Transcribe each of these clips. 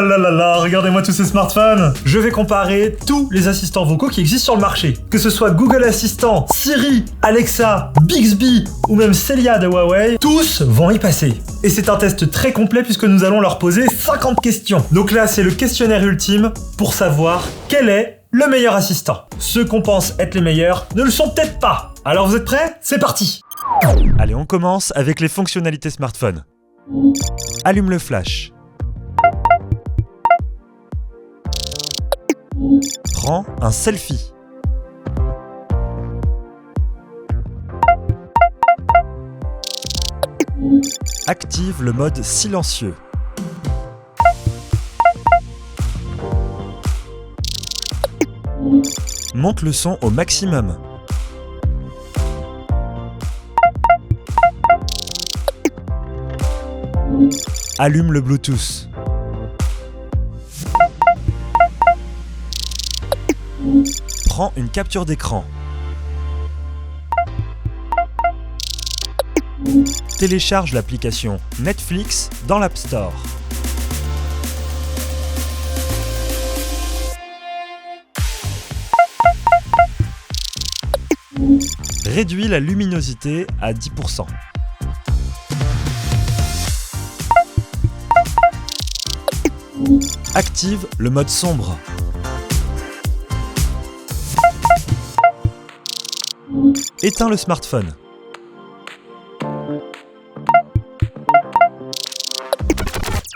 là là là là, regardez-moi tous ces smartphones. Je vais comparer tous les assistants vocaux qui existent sur le marché. Que ce soit Google Assistant, Siri, Alexa, Bixby ou même Celia de Huawei, tous vont y passer. Et c'est un test très complet puisque nous allons leur poser 50 questions. Donc là, c'est le questionnaire ultime pour savoir quel est le meilleur assistant. Ceux qu'on pense être les meilleurs ne le sont peut-être pas. Alors vous êtes prêts ? C'est parti ! Allez, on commence avec les fonctionnalités smartphone. Allume le flash. Prends un selfie. Active le mode silencieux. Monte le son au maximum. Allume le Bluetooth. Prends une capture d'écran. Télécharge l'application Netflix dans l'App Store. Réduis la luminosité à 10%. Active le mode sombre. Éteins le smartphone.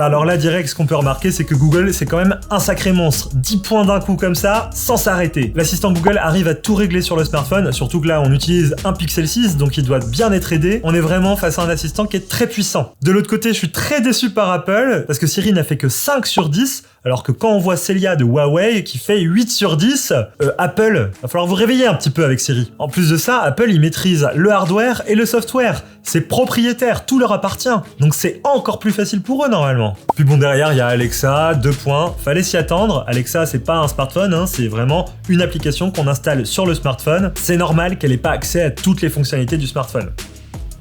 Alors là, direct, ce qu'on peut remarquer, c'est que Google, c'est quand même un sacré monstre. 10 points d'un coup comme ça, sans s'arrêter. L'assistant Google arrive à tout régler sur le smartphone, surtout que là, on utilise un Pixel 6, donc il doit bien être aidé. On est vraiment face à un assistant qui est très puissant. De l'autre côté, je suis très déçu par Apple, parce que Siri n'a fait que 5 sur 10, alors que quand on voit Celia de Huawei qui fait 8 sur 10, Apple, va falloir vous réveiller un petit peu avec Siri. En plus de ça, Apple, il maîtrise le hardware et le software. C'est propriétaire, tout leur appartient. Donc c'est encore plus facile pour eux normalement. Puis bon, derrière, il y a Alexa, 2 points. Fallait s'y attendre. Alexa, c'est pas un smartphone, hein, c'est vraiment une application qu'on installe sur le smartphone. C'est normal qu'elle ait pas accès à toutes les fonctionnalités du smartphone.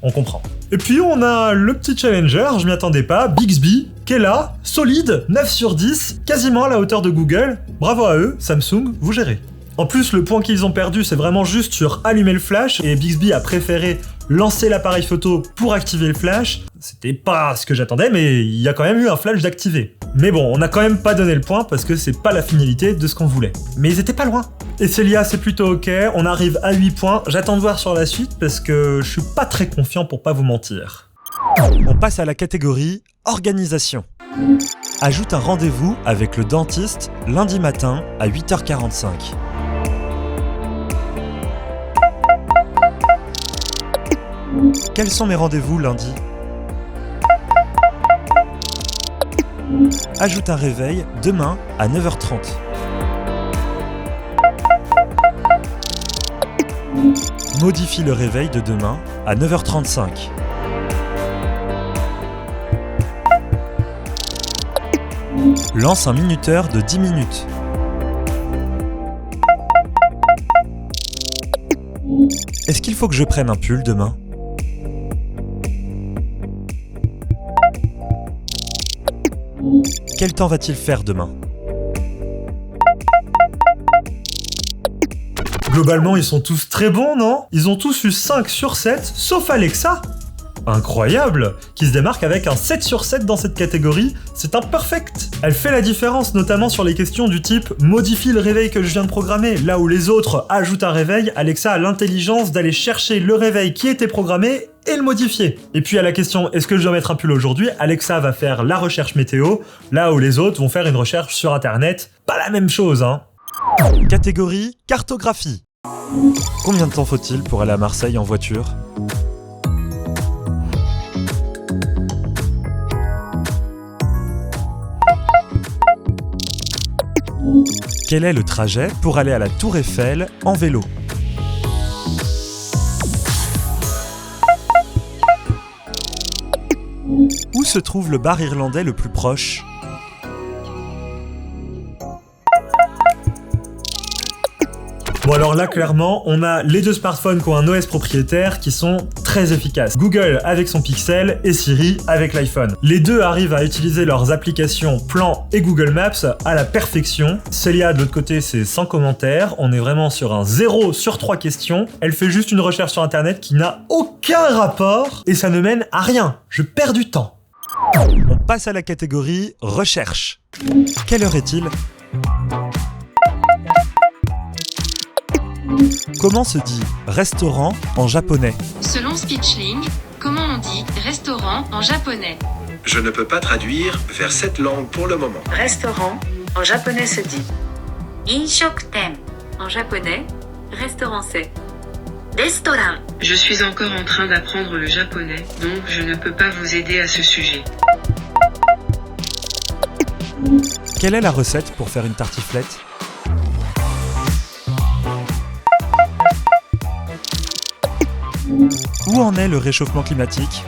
On comprend. Et puis on a le petit challenger, je m'y attendais pas, Bixby, qui est là, solide, 9 sur 10, quasiment à la hauteur de Google. Bravo à eux, Samsung, vous gérez. En plus, le point qu'ils ont perdu, c'est vraiment juste sur allumer le flash, et Bixby a préféré lancer l'appareil photo pour activer le flash. C'était pas ce que j'attendais, mais il y a quand même eu un flash d'activer. Mais bon, on n'a quand même pas donné le point parce que c'est pas la finalité de ce qu'on voulait. Mais ils étaient pas loin. Et Celia, c'est plutôt ok, on arrive à 8 points. J'attends de voir sur la suite parce que je suis pas très confiant pour pas vous mentir. On passe à la catégorie organisation. Ajoute un rendez-vous avec le dentiste lundi matin à 8h45. Quels sont mes rendez-vous lundi ? Ajoute un réveil demain à 9h30. Modifie le réveil de demain à 9h35. Lance un minuteur de 10 minutes. Est-ce qu'il faut que je prenne un pull demain ? Quel temps va-t-il faire demain ? Globalement, ils sont tous très bons, non ? Ils ont tous eu 5 sur 7, sauf Alexa. Incroyable ! Qui se démarque avec un 7 sur 7 dans cette catégorie, c'est un perfect. Elle fait la différence, notamment sur les questions du type « modifie le réveil que je viens de programmer ». Là où les autres ajoutent un réveil, Alexa a l'intelligence d'aller chercher le réveil qui était programmé et le modifier. Et puis à la question « est-ce que je dois mettre un pull aujourd'hui ?», Alexa va faire la recherche météo, là où les autres vont faire une recherche sur internet. Pas la même chose, hein. Catégorie cartographie. Combien de temps faut-il pour aller à Marseille en voiture ? Quel est le trajet pour aller à la Tour Eiffel en vélo ? Où se trouve le bar irlandais le plus proche ? Bon alors là clairement on a les deux smartphones qui ont un OS propriétaire qui sont très efficaces. Google avec son Pixel et Siri avec l'iPhone. Les deux arrivent à utiliser leurs applications Plan et Google Maps à la perfection. Célia de l'autre côté c'est sans commentaire, on est vraiment sur un 0 sur 3 questions. Elle fait juste une recherche sur internet qui n'a aucun rapport et ça ne mène à rien. Je perds du temps. On passe à la catégorie recherche. Quelle heure est-il ? Comment se dit restaurant en japonais ? Selon Speechling, comment on dit restaurant en japonais ? Je ne peux pas traduire vers cette langue pour le moment. Restaurant, en japonais se dit 飲食店. En japonais, restaurant c'est restaurant. Je suis encore en train d'apprendre le japonais, donc je ne peux pas vous aider à ce sujet. Quelle est la recette pour faire une tartiflette ? Où en est le réchauffement climatique ?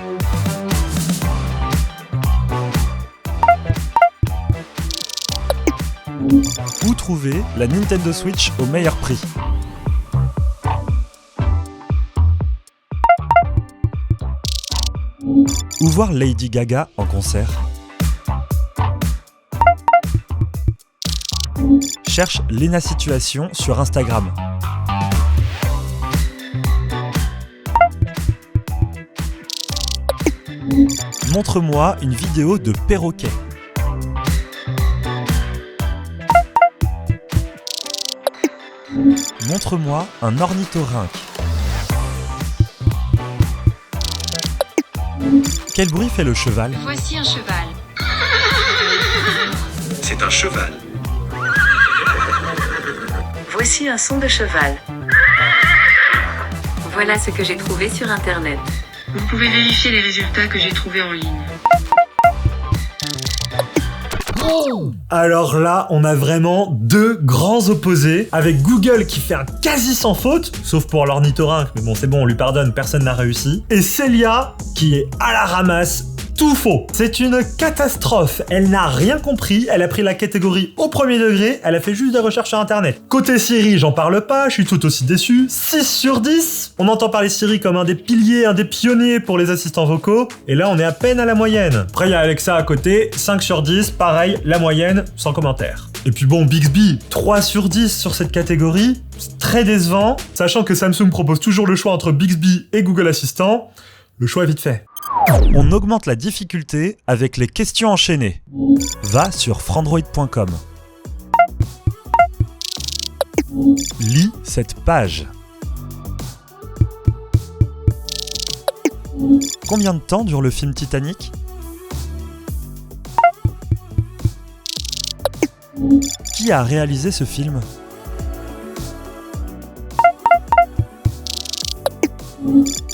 Où trouver la Nintendo Switch au meilleur prix ? Où voir Lady Gaga en concert ? Cherche Lena Situation sur Instagram. Montre-moi une vidéo de perroquet. Montre-moi un ornithorynque. Quel bruit fait le cheval ? Voici un cheval. C'est un cheval. Voici un son de cheval. Voilà ce que j'ai trouvé sur internet. Vous pouvez vérifier les résultats que j'ai trouvés en ligne. Alors là, on a vraiment deux grands opposés, avec Google qui fait un quasi sans faute, sauf pour l'ornithorynque, mais bon c'est bon, on lui pardonne, personne n'a réussi, et Célia qui est à la ramasse, tout faux. C'est une catastrophe, elle n'a rien compris, elle a pris la catégorie au premier degré, elle a fait juste des recherches sur internet. Côté Siri, j'en parle pas, je suis tout aussi déçu, 6 sur 10. On entend parler Siri comme un des piliers, un des pionniers pour les assistants vocaux, et là on est à peine à la moyenne. Après il y a Alexa à côté, 5 sur 10, pareil, la moyenne, sans commentaire. Et puis bon, Bixby, 3 sur 10 sur cette catégorie, c'est très décevant, sachant que Samsung propose toujours le choix entre Bixby et Google Assistant, le choix est vite fait. On augmente la difficulté avec les questions enchaînées. Va sur frandroid.com. Lis cette page. Combien de temps dure le film Titanic ? Qui a réalisé ce film ?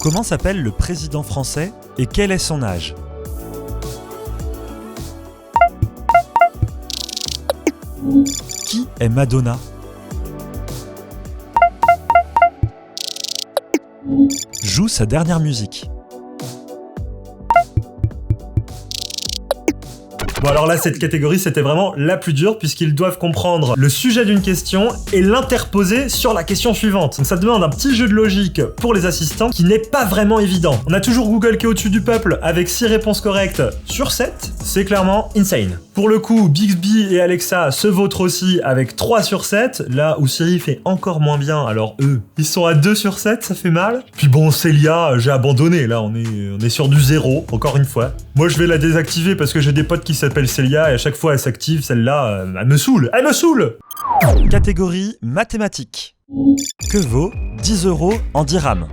Comment s'appelle le président français et quel est son âge ? Qui est Madonna ? Joue sa dernière musique. Bon alors là, cette catégorie, c'était vraiment la plus dure puisqu'ils doivent comprendre le sujet d'une question et l'interposer sur la question suivante. Donc ça demande un petit jeu de logique pour les assistants qui n'est pas vraiment évident. On a toujours Google qui est au-dessus du peuple avec 6 réponses correctes sur 7. C'est clairement insane. Pour le coup, Bixby et Alexa se vautrent aussi avec 3 sur 7, là où Siri fait encore moins bien, alors eux, ils sont à 2 sur 7, ça fait mal. Puis bon, Célia, j'ai abandonné, là on est sur du 0, encore une fois. Moi je vais la désactiver parce que j'ai des potes qui s'appellent Célia et à chaque fois elle s'active, celle-là, elle me saoule, elle me saoule. Catégorie mathématiques. Que vaut 10 € en dirhams ?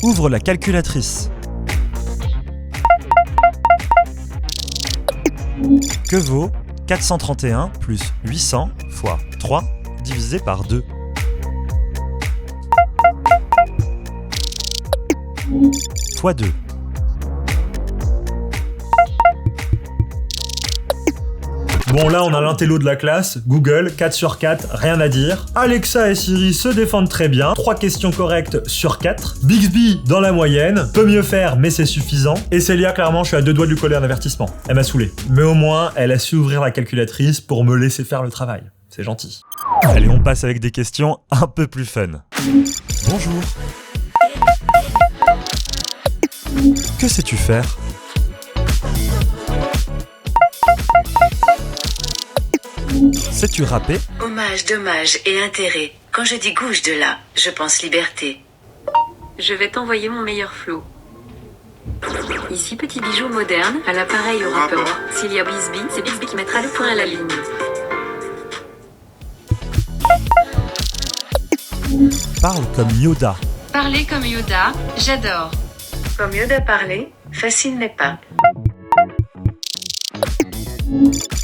Ouvre la calculatrice. Que vaut 431 plus 800 fois 3 divisé par 2 ? Fois 2. Bon là on a l'intello de la classe, Google, 4 sur 4, rien à dire. Alexa et Siri se défendent très bien, 3 questions correctes sur 4. Bixby dans la moyenne, peut mieux faire mais c'est suffisant. Et Célia, clairement je suis à 2 doigts de lui coller un avertissement. Elle m'a saoulé. Mais au moins elle a su ouvrir la calculatrice pour me laisser faire le travail. C'est gentil. Allez, on passe avec des questions un peu plus fun. Bonjour. Que sais-tu faire ? Sais-tu rapper ? Hommage, dommage et intérêt. Quand je dis gauche de là, je pense liberté. Je vais t'envoyer mon meilleur flow. Ici, petit bijou moderne, à l'appareil au rappeur. S'il y a Bixby, c'est Bixby qui mettra le point à la ligne. Parle comme Yoda. Parler comme Yoda, j'adore. Comme Yoda parler, facile n'est pas.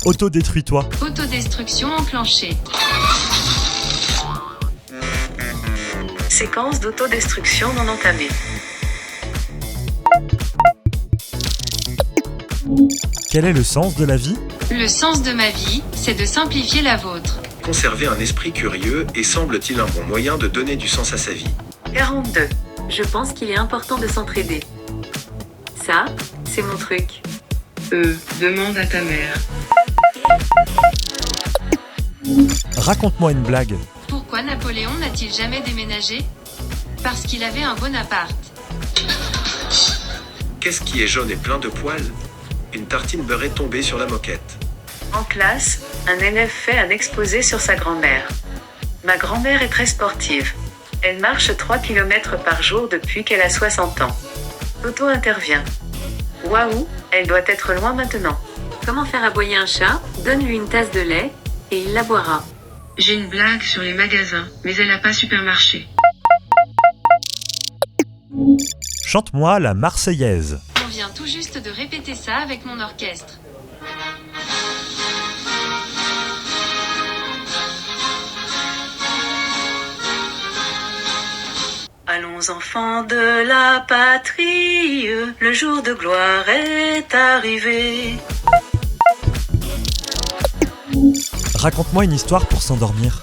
Autodétruis-toi. Autodestruction enclenchée. Séquence d'autodestruction non entamée. Quel est le sens de la vie ? Le sens de ma vie, c'est de simplifier la vôtre. Conserver un esprit curieux est semble-t-il un bon moyen de donner du sens à sa vie. 42. Je pense qu'il est important de s'entraider. Ça, c'est mon truc. Demande à ta mère. Raconte-moi une blague. Pourquoi Napoléon n'a-t-il jamais déménagé ? Parce qu'il avait un Bonaparte. Qu'est-ce qui est jaune et plein de poils ? Une tartine beurrée tombée sur la moquette. En classe, un élève fait un exposé sur sa grand-mère. Ma grand-mère est très sportive. Elle marche 3 km par jour depuis qu'elle a 60 ans. Toto intervient. Waouh, elle doit être loin maintenant. Comment faire aboyer un chat ? Donne-lui une tasse de lait et il la boira. J'ai une blague sur les magasins, mais elle n'a pas supermarché. Chante-moi la Marseillaise. On vient tout juste de répéter ça avec mon orchestre. Allons enfants de la patrie, le jour de gloire est arrivé. Raconte-moi une histoire pour s'endormir.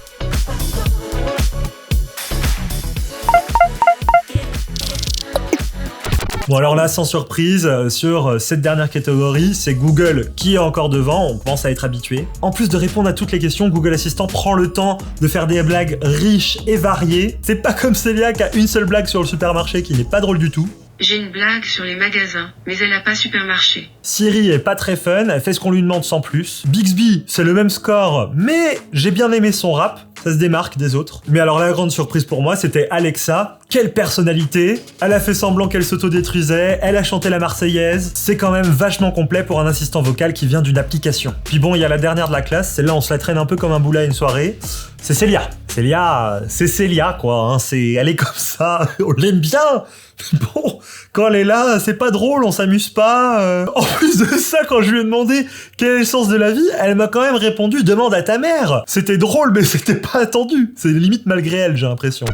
Bon alors là, sans surprise, sur cette dernière catégorie, c'est Google qui est encore devant, on pense à être habitué. En plus de répondre à toutes les questions, Google Assistant prend le temps de faire des blagues riches et variées. C'est pas comme Célia qui a une seule blague sur le supermarché qui n'est pas drôle du tout. J'ai une blague sur les magasins, mais elle n'a pas supermarché. Siri est pas très fun, elle fait ce qu'on lui demande sans plus. Bixby, c'est le même score, mais j'ai bien aimé son rap, ça se démarque des autres. Mais alors la grande surprise pour moi, c'était Alexa. Quelle personnalité! Elle a fait semblant qu'elle s'autodétruisait, elle a chanté la Marseillaise. C'est quand même vachement complet pour un assistant vocal qui vient d'une application. Puis bon, il y a la dernière de la classe, celle-là on se la traîne un peu comme un boulet à une soirée. C'est Célia. Célia, c'est Célia quoi, hein. Elle est comme ça, on l'aime bien. Bon, quand elle est là, c'est pas drôle, on s'amuse pas. En plus de ça, quand je lui ai demandé quel est le sens de la vie, elle m'a quand même répondu « Demande à ta mère ». C'était drôle, mais c'était pas attendu. C'est limite malgré elle, j'ai l'impression.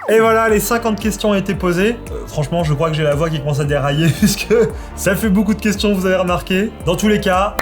Et voilà, les 50 questions ont été posées. Franchement, je crois que j'ai la voix qui commence à dérailler, puisque ça fait beaucoup de questions, vous avez remarqué. Dans tous les cas,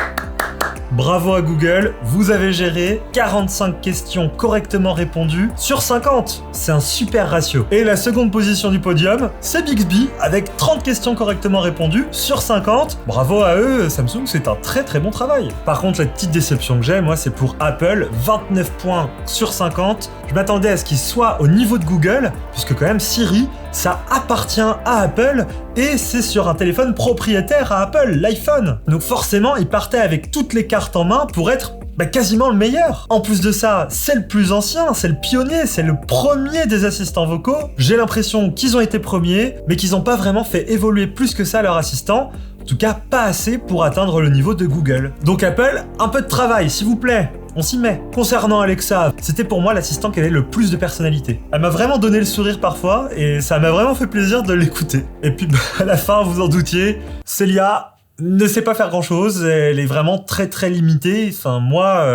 bravo à Google, vous avez géré 45 questions correctement répondues sur 50. C'est un super ratio. Et la seconde position du podium, c'est Bixby, avec 30 questions correctement répondues sur 50. Bravo à eux, Samsung, c'est un très très bon travail. Par contre, la petite déception que j'ai, moi, c'est pour Apple, 29 points sur 50. Je m'attendais à ce qu'il soit au niveau de Google, puisque quand même Siri, ça appartient à Apple et c'est sur un téléphone propriétaire à Apple, l'iPhone. Donc forcément, il partait avec toutes les cartes en main pour être quasiment le meilleur. En plus de ça, c'est le plus ancien, c'est le pionnier, c'est le premier des assistants vocaux. J'ai l'impression qu'ils ont été premiers, mais qu'ils n'ont pas vraiment fait évoluer plus que ça leur assistant. En tout cas, pas assez pour atteindre le niveau de Google. Donc Apple, un peu de travail, s'il vous plaît. On s'y met. Concernant Alexa, c'était pour moi l'assistant qui avait le plus de personnalité. Elle m'a vraiment donné le sourire parfois et ça m'a vraiment fait plaisir de l'écouter. Et puis à la fin, vous en doutiez, Célia ne sait pas faire grand chose, elle est vraiment très très limitée. Enfin moi,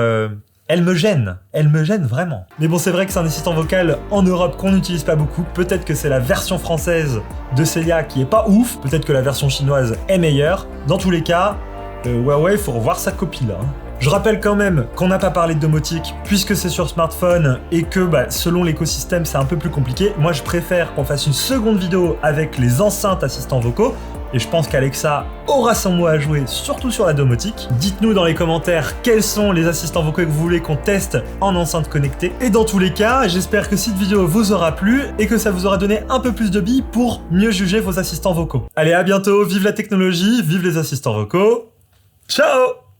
elle me gêne vraiment. Mais bon, c'est vrai que c'est un assistant vocal en Europe qu'on n'utilise pas beaucoup. Peut-être que c'est la version française de Célia qui est pas ouf, peut-être que la version chinoise est meilleure. Dans tous les cas, Huawei, faut revoir sa copie là. Je rappelle quand même qu'on n'a pas parlé de domotique puisque c'est sur smartphone et que selon l'écosystème c'est un peu plus compliqué. Moi je préfère qu'on fasse une seconde vidéo avec les enceintes assistants vocaux et je pense qu'Alexa aura son mot à jouer, surtout sur la domotique. Dites-nous dans les commentaires quels sont les assistants vocaux que vous voulez qu'on teste en enceinte connectée. Et dans tous les cas, j'espère que cette vidéo vous aura plu et que ça vous aura donné un peu plus de billes pour mieux juger vos assistants vocaux. Allez, à bientôt, vive la technologie, vive les assistants vocaux. Ciao!